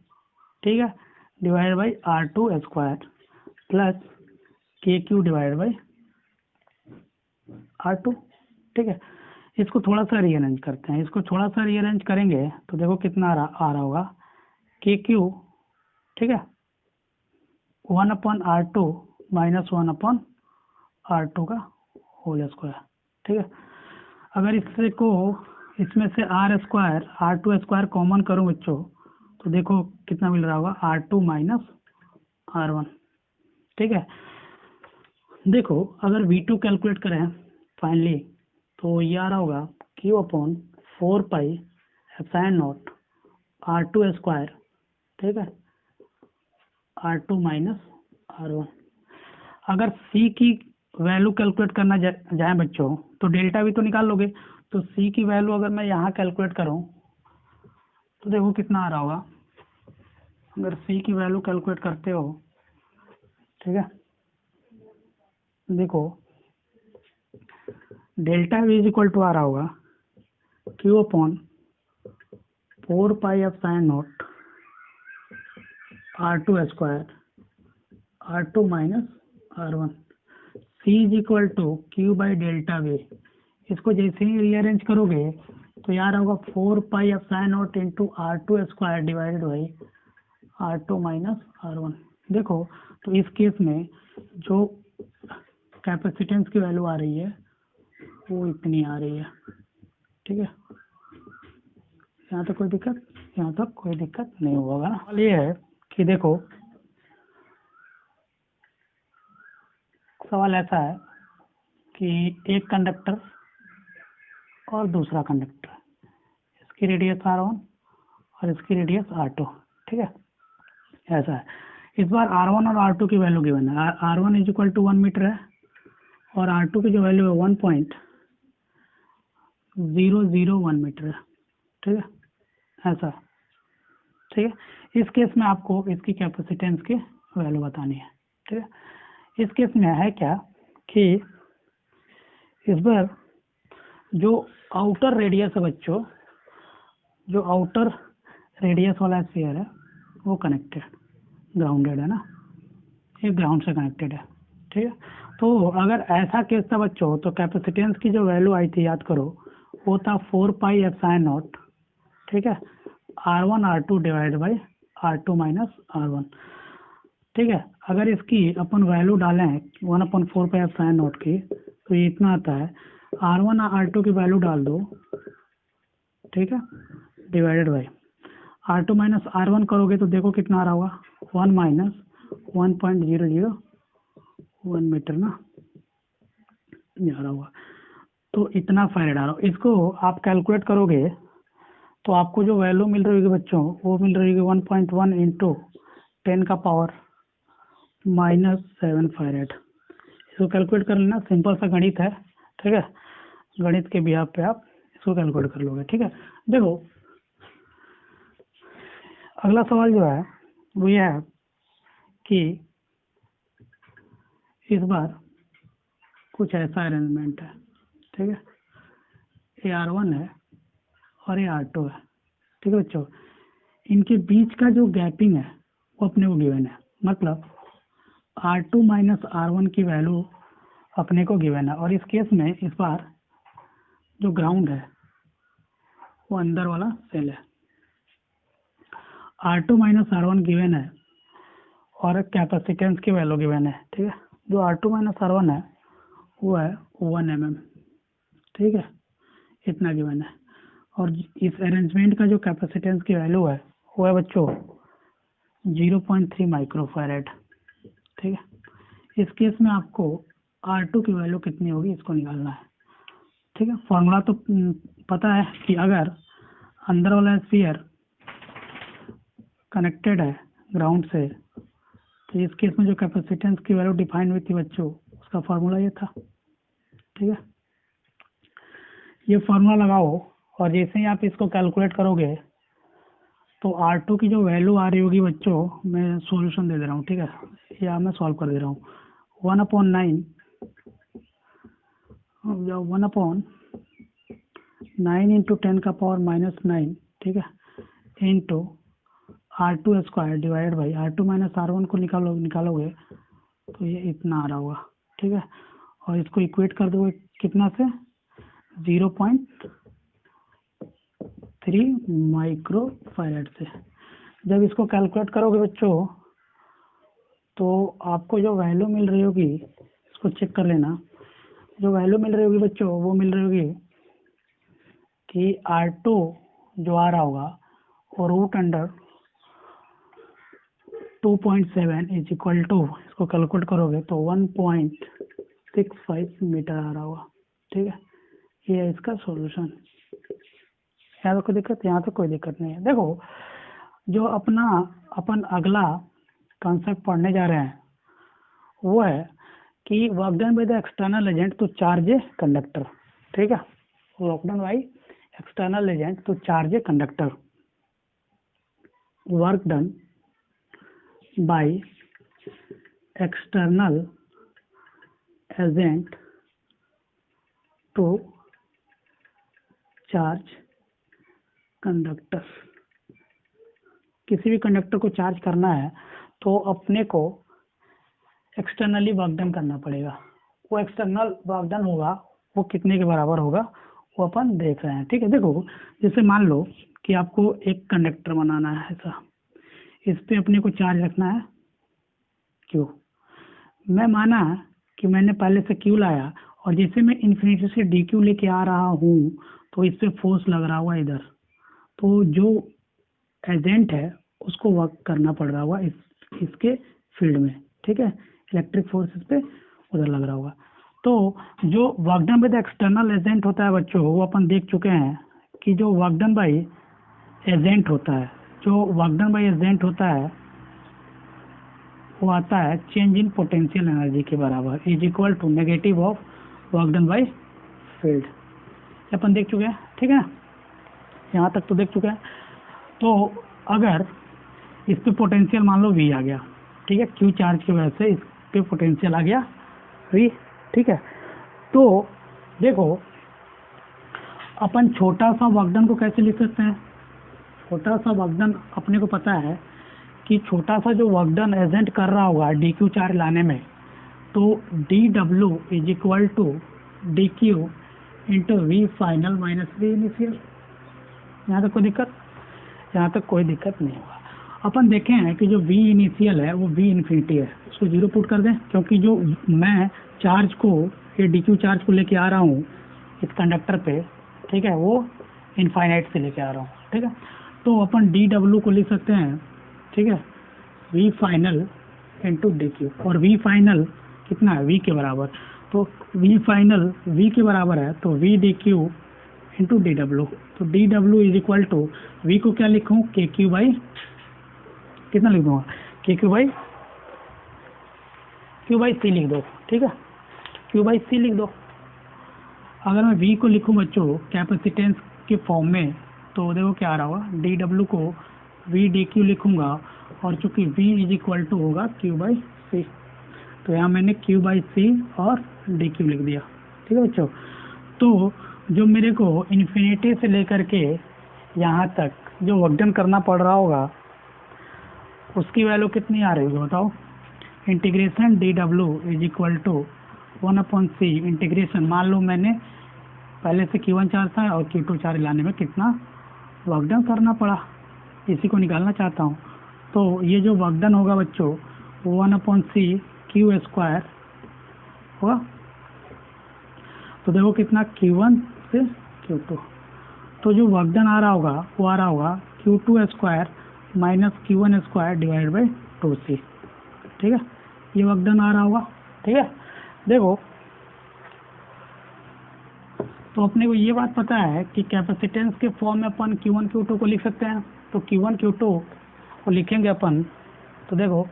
ठीक है, divided by R2 square plus KQ divided by R2। ठीक है, इसको थोड़ा सा रीअरेंज करते हैं। इसको थोड़ा सा रीअरेंज करेंगे तो देखो कितना आ रहा होगा, KQ, ठीक है, 1/R2 माइनस 1/R2 का होल स्क्वायर। ठीक है, अगर इसमें से R2 स्क्वायर कॉमन करूं बच्चों, तो देखो कितना मिल रहा होगा, R2 माइनस R1। ठीक है, देखो अगर V2 कैलकुलेट करें फाइनली तो ये आ रहा होगा Q/4πε0 R2 स्क्वायर, ठीक है, R2 माइनस R1। अगर C की वैल्यू कैलकुलेट करना जाए बच्चों तो डेल्टा भी तो निकाल लोगे। तो C की वैल्यू अगर मैं यहाँ कैलकुलेट करूँ तो देखो कितना आ रहा होगा। अगर C की वैल्यू कैलकुलेट करते हो, ठीक है, देखो delta V is equal to आ रहा होगा Q/4πε0 R2 square R2 minus R1। C is equal to Q by delta V। इसको जैसे ही रीअरेंज करोगे तो यार होगा 4πε0 into R2 square divided by R2 minus R1। देखो तो इस केस में जो कैपेसिटेंस की वैल्यू आ रही है वो इतनी आ रही है। ठीक है, यहाँ तक कोई दिक्कत? यहाँ तक कोई दिक्कत नहीं होगा ना। सवाल ये है कि देखो सवाल ऐसा है कि एक कंडक्टर और दूसरा कंडक्टर, इसकी रेडियस R1 और इसकी रेडियस R2। ठीक है, ऐसा है। इस बार R1 और R2 की वैल्यू गिवन है। R1 is equal to 1 metre है और R2 की जो वैल्यू है 1.001 मीटर है। ठीक है, ऐसा। ठीक है, इस केस में आपको इसकी कैपेसिटेंस की वैल्यू बतानी है। ठीक है, इस केस में है क्या कि इस बार जो आउटर रेडियस है बच्चों, जो आउटर रेडियस वाला स्फीयर है वो कनेक्टेड, ग्राउंडेड है ना, ये ग्राउंड से कनेक्टेड है। ठीक है, तो अगर ऐसा केस था बच्चों तो कैपेसिटेंस की जो वैल्यू आई थी याद करो, वो था 4πε0, ठीक है, R1 R2 divide by R2 minus R1। ठीक है, अगर इसकी अपन वैल्यू डालें 1/4πε0 की तो ये इतना आता है। R1 और R2 की वैल्यू डाल दो, ठीक है, divided by R2 minus R1 करोगे तो देखो कितना आ रहा होगा, 1 माइनस 1.001 मीटर ना जा रहा होगा। तो इतना फैराड आ रहा होगा। इसको आप कैलकुलेट करोगे तो आपको जो वैल्यू मिल रही होगी बच्चों, वो मिल रही होगी 1.1 इंटू 10 का पावर -7 फैरेड। इसको कैलकुलेट कर लेना, सिंपल सा गणित है, ठीक है। गणित के बिहाफ पे आप इसको कैलकुलेट कर लोगे, ठीक है। देखो अगला सवाल जो है वो ये है कि इस बार कुछ ऐसा अरेंजमेंट है, ठीक है। ये R1 है और ये R2 है, ठीक है बच्चों। इनके बीच का जो गैपिंग है वो अपने को गिवन है, मतलब R2 माइनस R1 की वैल्यू अपने को गिवन है। और इस केस में इस बार जो ग्राउंड है वो अंदर वाला सेल है। R2 माइनस R1 गिवन है और कैपेसिटेंस की वैल्यू गिवन है, ठीक है। जो R2 माइनस R1 है वो है 1 mm, ठीक है, इतना गिवन है। और इस अरेंजमेंट का जो कैपेसिटेंस की वैल्यू है वो है बच्चों 0.3 माइक्रोफैरेड, ठीक है। इस केस में आपको R2 की वैल्यू कितनी होगी इसको निकालना है, ठीक है। फॉर्मूला तो पता है कि अगर अंदर वाला स्फीयर कनेक्टेड है ग्राउंड से, तो इस केस में जो कैपेसिटेंस की वैल्यू डिफाइन हुई थी बच्चों, उसका फॉर्मूला ये था, ठीक है। ये फॉर्मूला लगाओ और जैसे ही आप इसको कैलकुलेट करोगे तो R2 की जो वैल्यू आ रही होगी बच्चों, मैं सॉल्यूशन दे दे रहा हूँ, ठीक है, या मैं सॉल्व कर दे रहा हूँ। 1/9 इंटू 10 का पावर -9, ठीक है, into R2 square divide by R2 minus R1 को निकालोगे तो ये इतना आ रहा होगा, ठीक है। और इसको इक्वेट कर दोगे कितना से 0.3 माइक्रोफैरेड से। जब इसको कैलकुलेट करोगे बच्चों तो आपको जो वैल्यू मिल रही होगी, इसको चेक कर लेना, जो वैल्यू मिल रही होगी बच्चों वो मिल रही होगी कि R2 जो आ रहा होगा वो root under 2.7 is equal to, इसको कैलकुलेट करोगे तो 1.65 मीटर आ रहा होगा, ठीक है। ये है इसका सॉल्यूशन। यहाँ तो कोई दिक्कत, यहाँ तो कोई दिक्कत नहीं है। देखो जो अपन अगला कॉन्सेप्ट पढ़ने जा रहे हैं वो है कि work done by the external agent to charge a conductor, ठीक है। Work done by external agent to charge a conductor, work done by external agent to charge conductor. किसी भी कंडक्टर को चार्ज करना है तो अपने को एक्सटर्नली वर्क डन करना पड़ेगा। वो एक्सटर्नल वर्क डन होगा वो कितने के बराबर होगा वो अपन देख रहे हैं, ठीक है। देखो जैसे मान लो कि आपको एक कंडक्टर बनाना है ऐसा, इस पे अपने को चार्ज रखना है Q। मैं माना कि मैंने पहले से Q लाया और जैसे मैं इन्फिनिटी से dQ लेके आ रहा हूँ तो इस पे फोर्स लग रहा हुआ इधर, तो जो एजेंट है उसको वर्क करना पड़ रहा होगा इसके फील्ड में, ठीक है। इलेक्ट्रिक फोर्स इस पे उधर लग रहा होगा। तो जो work done by the external agent होता है बच्चों, वो अपन देख चुके हैं कि जो वर्क डन बाय एजेंट होता है, जो वर्क डन बाय एजेंट होता है वो आता है चेंज इन पोटेंशियल एनर्जी के बराबर, is equal to negative of work done by field. अपन देख चुके हैं, ठीक है ना, यहाँ तक तो देख चुके हैं। तो अगर इस पे पोटेंशियल मान लो V आ गया, ठीक है, Q चार्ज की वजह से इस पे पोटेंशियल आ गया V, ठीक है। तो देखो अपन छोटा सा वर्क डन को कैसे लिख सकते हैं। छोटा सा वर्क डन अपने को पता है कि छोटा सा जो वर्क डन एजेंट कर रहा होगा dq चार्ज लाने में, तो dw is equal to dq into V final minus V initial. यहाँ तक कोई दिक्कत, यहाँ तक कोई दिक्कत नहीं होगा। अपन देखे हैं कि जो V इनिशियल है वो V इन्फिनिटी है, उसको जीरो पुट कर दें, क्योंकि जो मैं चार्ज को ये dq चार्ज को लेके आ रहा हूँ इस कंडक्टर पे, ठीक है, वो इनफाइनाइट से लेके आ रहा हूँ, ठीक है। तो अपन dw को लिख सकते हैं, ठीक है, V फाइनल इंटू dq, और V फाइनल कितना है V के बराबर, तो V फाइनल V के बराबर है तो V dq into D W. तो D W is equal to V को क्या लिखूँ, के क्यू बाई कितना लिख दूँगा, के क्यू बाई सी लिख दो, ठीक है, क्यू बाई सी लिख दो। अगर मैं वी को लिखूँ बच्चों कैपेसिटेंस के फॉर्म में तो देखो क्या आ रहा होगा, डी डब्ल्यू को वी डी क्यू लिखूँगा और चूंकि वी इज इक्वल टू होगा क्यू बाई सी, तो यहाँ मैंने क्यू बाई सी और डी क्यू लिख दिया, ठीक है बच्चों। तो जो मेरे को इन्फिनिटी से लेकर के यहाँ तक जो वर्कडन करना पड़ रहा होगा उसकी वैल्यू कितनी आ रही होगी बताओ, integration D W is equal to 1/c integration, मान लो मैंने पहले से Q1 चार्ज था और Q2 चार्ज लाने में कितना वर्कडन करना पड़ा, इसी को निकालना चाहता हूँ। तो ये जो वर्कडन होगा बच्चों 1/c क्यू स्क्वायर होगा, तो देखो कितना Q1 से Q2, तो जो वर्कडन आ रहा होगा वो आ रहा होगा Q2 square minus Q1 square divide by 2c, ठीक है, ये वर्कडन आ रहा होगा, ठीक है। देखो तो अपने को ये बात पता है कि कैपेसिटेंस के फॉर्म में अपन Q1 Q2 को लिख सकते हैं, तो Q1 Q2 को लिखेंगे अपन, तो देखो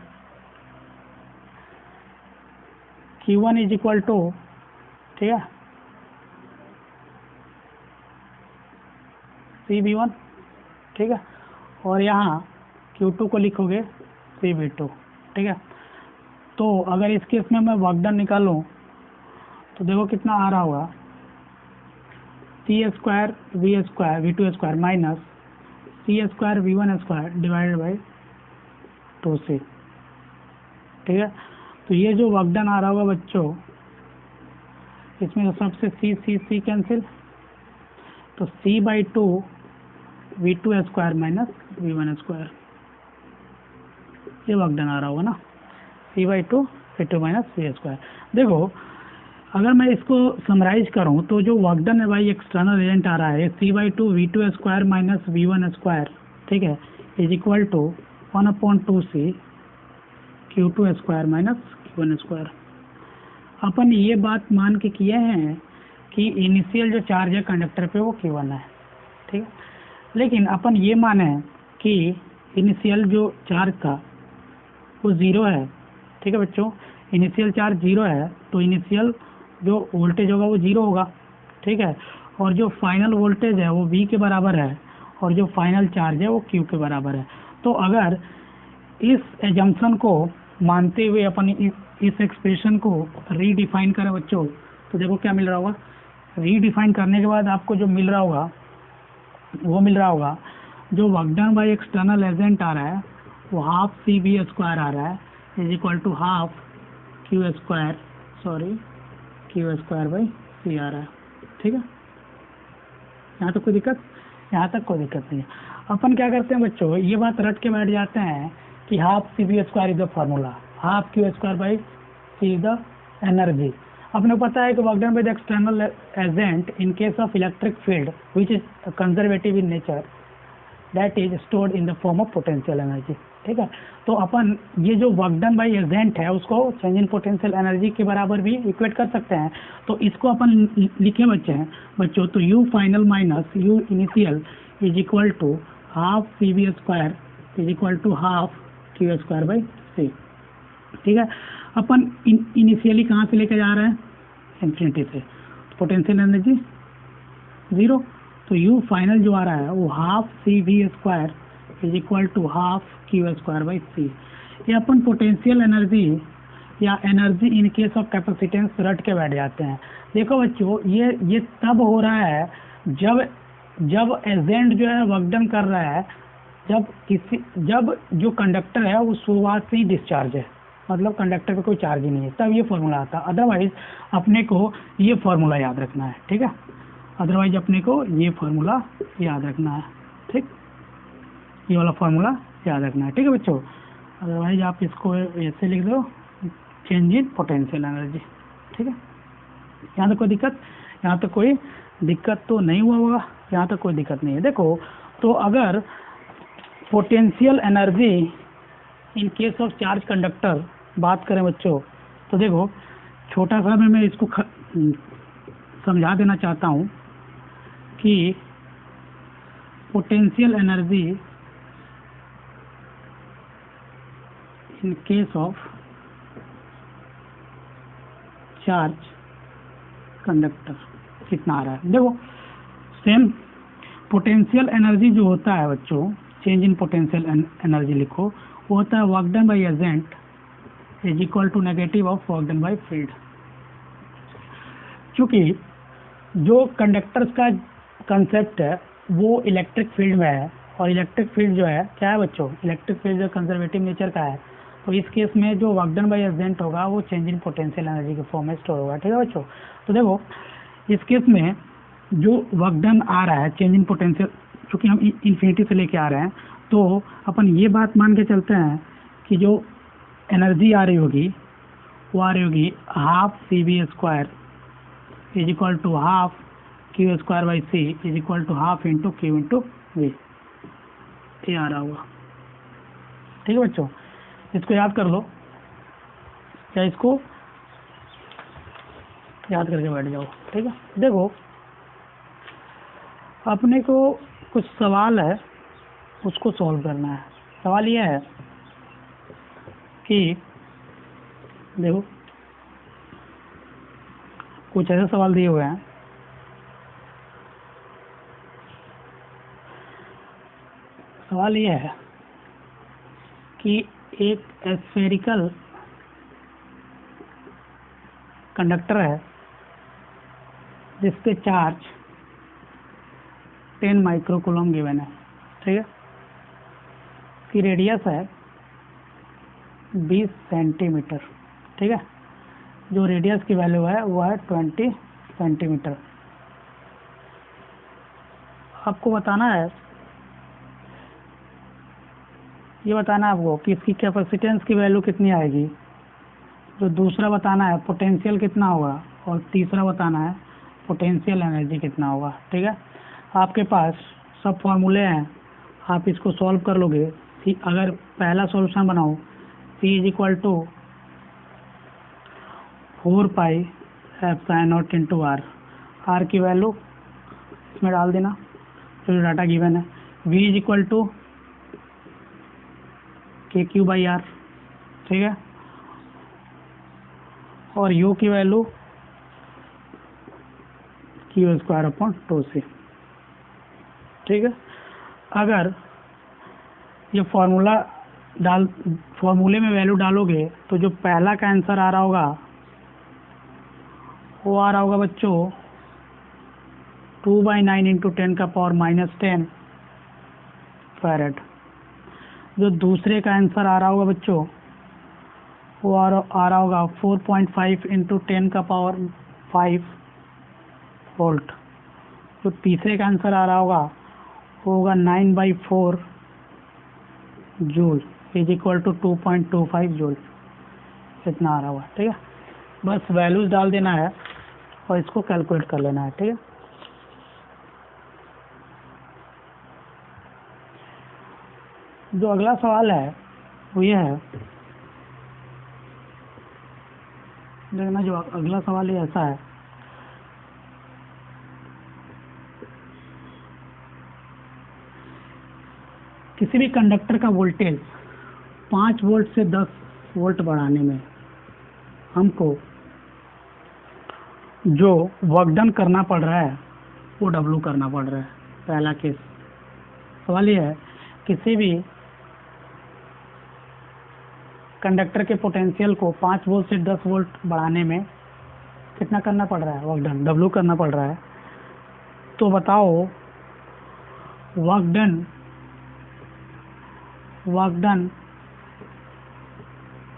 Q1 इज इक्वल टू, ठीक है, CB1, ठीक है, और यहाँ Q2 को लिखोगे CB2, ठीक है। तो अगर इस केस में मैं वर्कडन निकालूं तो देखो कितना आ रहा होगा, C square V two square minus C square V1 square divided by 2c, ठीक है। तो ये जो वर्कडन आ रहा होगा बच्चों इसमें सबसे सी कैंसिल, तो c/2 V2 square minus V1 square, ये वर्कडन आ रहा होगा ना, c/2 V2 minus V square. देखो अगर मैं इसको समराइज करूं तो जो वर्कडन है भाई एक्सटर्नल एजेंट आ रहा है c/2 V2 square minus V1 square, ठीक है, is equal to 1/2c Q2 square minus Q1 square. अपन ये बात मान के किए हैं कि इनिशियल जो चार्ज है कंडक्टर पे वो Q1 है, ठीक है, लेकिन अपन ये माने कि इनिशियल जो चार्ज था वो 0 है, ठीक है बच्चों, इनिशियल चार्ज 0 है तो इनिशियल जो वोल्टेज होगा वो 0 होगा, ठीक है, और जो फाइनल वोल्टेज है वो V के बराबर है और जो फाइनल चार्ज है वो Q के बराबर है। तो अगर इस एजम्पशन को मानते हुए अपन इस एक्सप्रेशन को रीडिफाइन करें बच्चों तो देखो क्या मिल रहा होगा, रीडिफाइन करने के बाद आपको जो मिल रहा होगा वो मिल रहा होगा, जो वर्कडन बाय एक्सटर्नल एजेंट आ रहा है वो हाफ CB स्क्वायर आ रहा है is equal to half Q square by C आ रहा है, ठीक है। यहाँ तक कोई दिक्कत, यहाँ तक कोई दिक्कत नहीं है। अपन क्या करते हैं बच्चों, ये बात रट के बैठ जाते हैं कि half CB square is the formula, half Q square by C is the energy. अपने को पता है कि work done bye the external agent in case of electric field which is conservative in nature that is stored in the form of potential energy, ठीक है। तो अपन ये जो वर्कडन बाय एजेंट है उसको चेंज इन पोटेंशियल एनर्जी के बराबर भी इक्वेट कर सकते हैं। तो इसको अपन लिखे बच्चों तो U final minus U initial is equal to half CB square is equal to half Q square by C, ठीक है। अपन इनिशियली कहाँ से लेके जा रहे हैं, इन्फिनिटी से, पोटेंशियल एनर्जी 0, तो U फाइनल जो आ रहा है वो half CB square is equal to half Q square by C। ये अपन पोटेंशियल एनर्जी या energy in case of capacitance रट के बैठ जाते हैं। देखो बच्चों ये तब हो रहा है जब एजेंट जो है वर्कडन कर रहा है, जब जो कंडक्टर है वो शुरुआत से ही डिस्चार्ज है, मतलब कंडक्टर पे कोई चार्ज ही नहीं है, तब ये फॉर्मूला आता है। अदरवाइज अपने को ये फॉर्मूला याद रखना है, ठीक है, अदरवाइज अपने को ये फॉर्मूला याद रखना है, ठीक, ये वाला फॉर्मूला याद रखना है, ठीक है बच्चों। अदरवाइज आप इसको ऐसे लिख दो, चेंज इन पोटेंशियल एनर्जी, ठीक है। यहाँ तक कोई दिक्कत, यहाँ तक कोई दिक्कत तो नहीं हुआ होगा, यहाँ तक कोई दिक्कत नहीं है। देखो तो अगर potential energy in case of charge conductor बात करें बच्चों तो देखो छोटा सा मैं इसको समझा देना चाहता हूँ कि potential energy in case of charge conductor कितना आ रहा है। देखो सेम पोटेंशियल एनर्जी जो होता है बच्चों, चेंज इन पोटेंशियल एनर्जी लिखो, वो होता है work done by agent is equal to negative of work done by field. क्योंकि जो कंडक्टर्स का कंसेप्ट है वो इलेक्ट्रिक फील्ड में है, और इलेक्ट्रिक फील्ड जो है क्या है बच्चों, इलेक्ट्रिक फील्ड जो कंजर्वेटिव नेचर का है, तो इस केस में जो वर्क डन बाय एजेंट होगा वो चेंज इन पोटेंशियल एनर्जी के फॉर्म में स्टोर होगा। ठीक है बच्चों, तो देखो इस केस में जो वर्क डन आ रहा है चेंज इन पोटेंशियल, चूँकि हम इन्फिनिटी से लेके आ रहे हैं, तो अपन ये बात मान के चलते हैं कि जो एनर्जी आ रही होगी वो आ रही होगी half C B square is equal to half Q square by C is equal to half into Q into V, ये आ रहा होगा। ठीक है बच्चों, इसको याद कर लो, या इसको याद करके बैठ जाओ। ठीक है, देखो अपने को कुछ सवाल है उसको सॉल्व करना है। सवाल यह है कि देखो कुछ ऐसे सवाल दिए हुए हैं, सवाल यह है कि एक स्फेरिकल कंडक्टर है जिस पे चार्ज 10 माइक्रोकूलम गिवन है। ठीक है, इसकी रेडियस है 20 सेंटीमीटर। ठीक है, जो रेडियस की वैल्यू है वो है 20 सेंटीमीटर। आपको बताना है, ये बताना है आपको कि इसकी कैपेसिटेंस की वैल्यू कितनी आएगी, जो दूसरा बताना है पोटेंशियल कितना होगा, और तीसरा बताना है पोटेंशियल एनर्जी कितना होगा। ठीक है, आपके पास सब फॉर्मूले हैं, आप इसको सॉल्व कर लोगे। अगर पहला सॉल्यूशन बनाओ C is equal to 4 pi epsilon naught into R, R की वैल्यू इसमें डाल देना जो डाटा गिवन है, V is equal to K Q by R. ठीक है, और U की value Q square upon 2C। ठीक है, अगर ये फॉर्मूले में वैल्यू डालोगे तो जो पहला का आंसर आ रहा होगा वो आ रहा होगा बच्चों 2/9 इंटू 10 का पावर -10 फैरेड। जो दूसरे का आंसर आ रहा होगा बच्चों वो आ रहा होगा 4.5 इंटू 10 का पावर 5 वोल्ट। जो तीसरे का आंसर आ रहा होगा वो होगा 9/4 joule is equal to 2.25 joule, इतना आ रहा होगा। ठीक है, बस वैल्यूज डाल देना है और इसको कैलकुलेट कर लेना है। ठीक है, जो अगला सवाल है वो ये है, देखना जो अगला सवाल ये ऐसा है, किसी भी कंडक्टर का वोल्टेज 5 वोल्ट से 10 वोल्ट बढ़ाने में हमको जो वर्क डन करना पड़ रहा है वो W करना पड़ रहा है। पहला केस, सवाल ये है किसी भी कंडक्टर के पोटेंशियल को 5 वोल्ट से 10 वोल्ट बढ़ाने में कितना करना पड़ रहा है, वर्क डन W करना पड़ रहा है। तो बताओ work done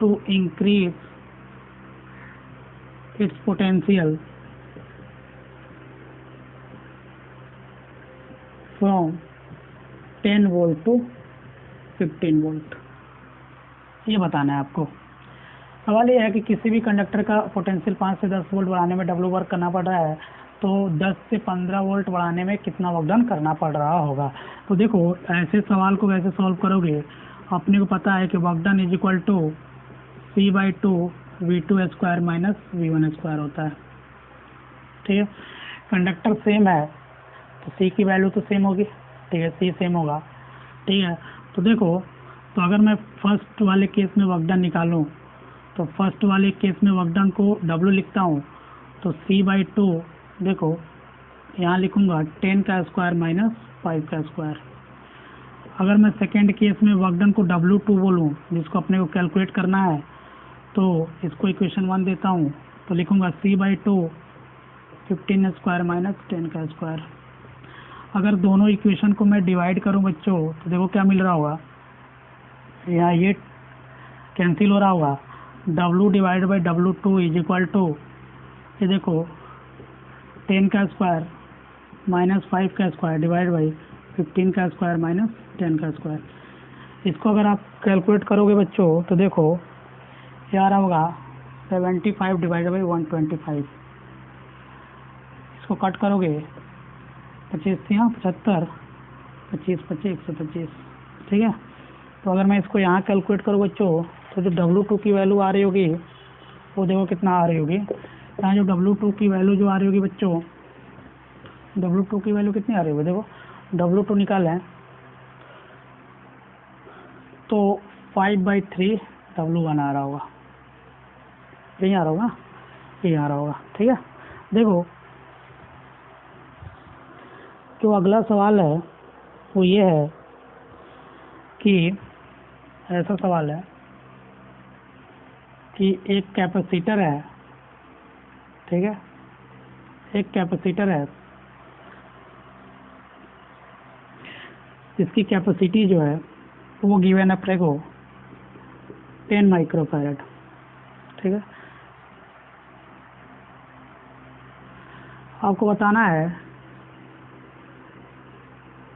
to increase its potential from 10 volt to 15 volt, ये बताना है आपको। सवाल ये है कि किसी भी कंडक्टर का पोटेंशियल 5 से 10 वोल्ट बढ़ाने में W वर्क करना पड़ रहा है, तो 10 से 15 वोल्ट बढ़ाने में कितना वर्क डन करना पड़ रहा होगा। तो देखो ऐसे सवाल को वैसे सॉल्व करोगे, अपने को पता है कि work done is equal to C/2 V2 square minus V1 square होता है। ठीक है, कंडक्टर सेम है तो सी की वैल्यू तो सेम होगी, ठीक है, सी सेम होगा, ठीक है। तो देखो, तो अगर मैं फर्स्ट वाले केस में वर्क डन निकालूँ तो फर्स्ट वाले केस में वर्क डन को W लिखता हूँ, तो C/2 देखो यहाँ लिखूँगा 10 का स्क्वायर माइनस 5 का स्क्वायर। अगर मैं सेकेंड केस में वर्क डन को W2 बोलूँ, जिसको अपने को कैलकुलेट करना है, तो इसको इक्वेशन 1 देता हूँ, तो लिखूँगा C/2 15 स्क्वायर माइनस 10 का स्क्वायर। अगर दोनों इक्वेशन को मैं डिवाइड करूँ बच्चों, तो देखो क्या मिल रहा होगा, यहाँ ये कैंसिल हो रहा होगा, W divide by W2 is equal to, ये देखो 10 का स्क्वायर माइनस 5 का स्क्वायर डिवाइड बाई 15 का स्क्वायर माइनस 10 का स्क्वायर। इसको अगर आप कैलकुलेट करोगे बच्चों, तो देखो ये आ रहा होगा 75 डिवाइड बाई 125। इसको कट करोगे 25 यहाँ 75, 25 25 125, ठीक है। तो अगर मैं इसको यहाँ कैलकुलेट करूँ बच्चों, तो जो W2 की वैल्यू आ रही होगी वो देखो कितना आ रही होगी, यहाँ जो W2 की वैल्यू जो आ रही होगी बच्चों, W2 की वैल्यू कितनी आ रही होगी, देखो W2 निकालें तो 5/3 W1 आ रहा होगा, यही आ रहा होगा, यही आ रहा होगा, ठीक है। देखो जो अगला सवाल है वो ये है कि ऐसा सवाल है कि एक कैपेसिटर है, ठीक है, एक कैपेसिटर है जिसकी कैपेसिटी जो है वो गिवन अपने को 10 माइक्रोफैरड, ठीक है। आपको बताना है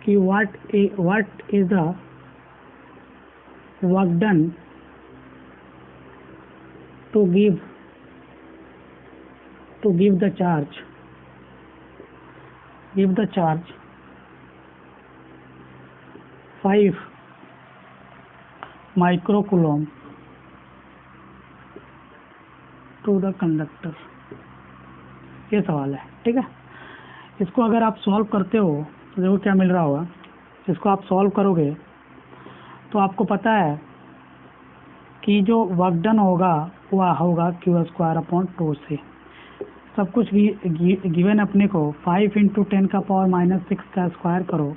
कि what is the work done to give the charge 5 microcoulomb to the conductor। ये सवाल है, ठीक है। इसको अगर आप सॉल्व करते हो तो देखो क्या मिल रहा होगा, इसको आप सॉल्व करोगे तो आपको पता है कि जो वर्क डन होगा वह होगा Q²/2 से। सब कुछ गिवन अपने को 5 × 10 का पावर -6 का स्क्वायर करो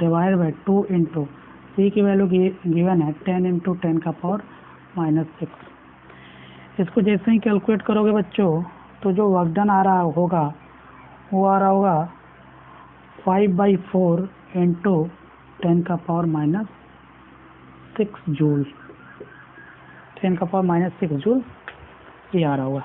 डिवाइड बाई 2 इंटू C की वैल्यू गिवन है 10 × 10 का पावर -6। इसको जैसे ही कैलकुलेट करोगे बच्चों, तो जो वर्क डन आ रहा होगा वो आ रहा होगा 5/4 इंटू 10 का पावर -6 जूल, 10 का पावर -6 जूल, ये आ रहा होगा।